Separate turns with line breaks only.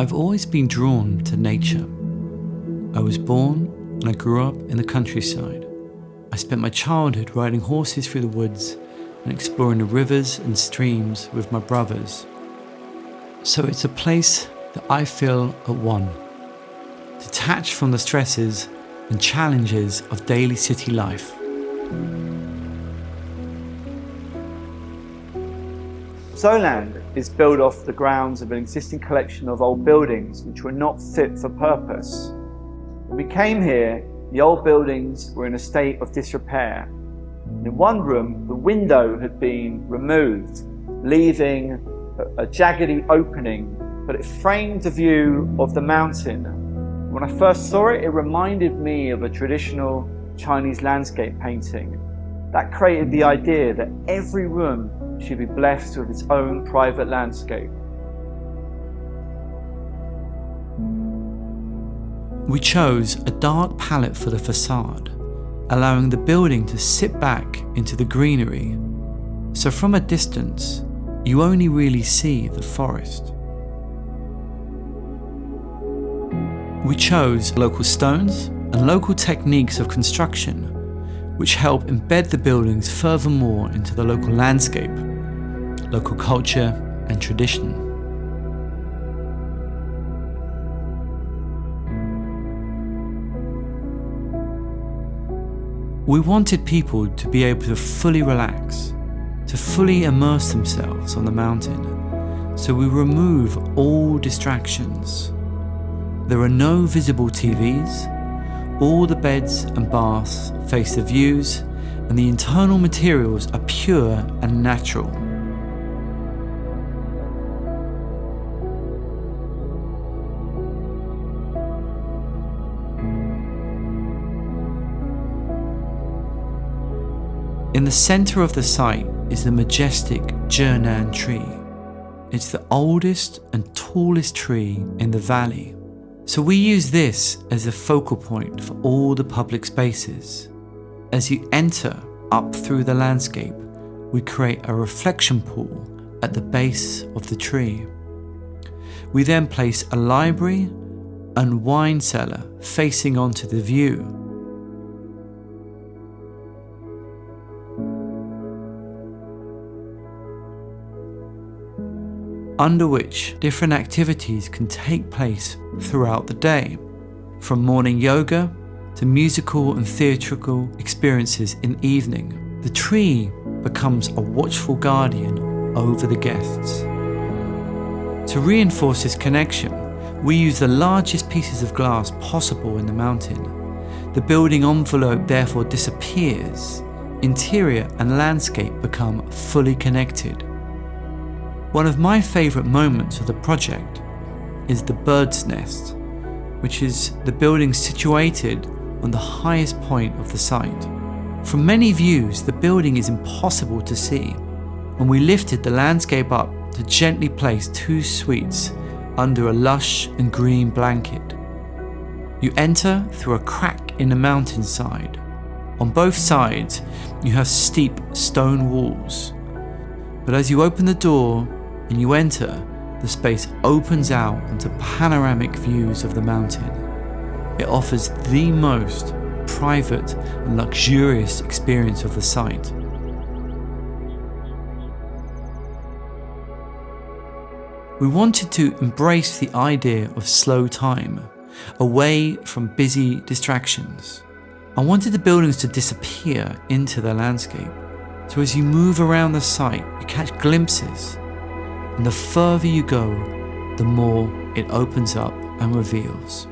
I've always been drawn to nature. I was born and I grew up in the countryside. I spent my childhood riding horses through the woods and exploring the rivers and streams with my brothers. So it's a place that I feel at one, detached from the stresses and challenges of daily city life.
ZOLAND is built off the grounds of an existing collection of old buildings which were not fit for purpose. When we came here, the old buildings were in a state of disrepair. In one room, the window had been removed, leaving a jaggedy opening, but it framed the view of the mountain. When I first saw it, it reminded me of a traditional Chinese landscape painting. That created the idea that every room should be blessed with its own private landscape.
We chose a dark palette for the facade, allowing the building to sit back into the greenery. So from a distance, you only really see the forest. We chose local stones and local techniques of construction, which help embed the buildings furthermore into the local landscape, local culture and tradition. We wanted people to be able to fully relax, to fully immerse themselves on the mountain, so we remove all distractions. There are no visible TVs. All the beds and baths face the views, and the internal materials are pure and natural. In the center of the site is the majestic ZOLAND tree. It's the oldest and tallest tree in the valley. So we use this as a focal point for all the public spaces. As you enter up through the landscape, we create a reflection pool at the base of the tree. We then place a library and wine cellar facing onto the view. Under which different activities can take place throughout the day, from morning yoga to musical and theatrical experiences in evening. The tree becomes a watchful guardian over the guests. To reinforce this connection, we use the largest pieces of glass possible in the mountain. The building envelope therefore disappears. Interior and landscape become fully connected. One of my favourite moments of the project is the bird's nest, which is the building situated on the highest point of the site. From many views, the building is impossible to see, and we lifted the landscape up to gently place 2 suites under a lush and green blanket. You enter through a crack in the mountainside. On both sides, you have steep stone walls, but as you open the door and you enter, the space opens out into panoramic views of the mountain. It offers the most private and luxurious experience of the site. We wanted to embrace the idea of slow time, away from busy distractions. I wanted the buildings to disappear into the landscape, so as you move around the site, you catch glimpses. And the further you go, the more it opens up and reveals.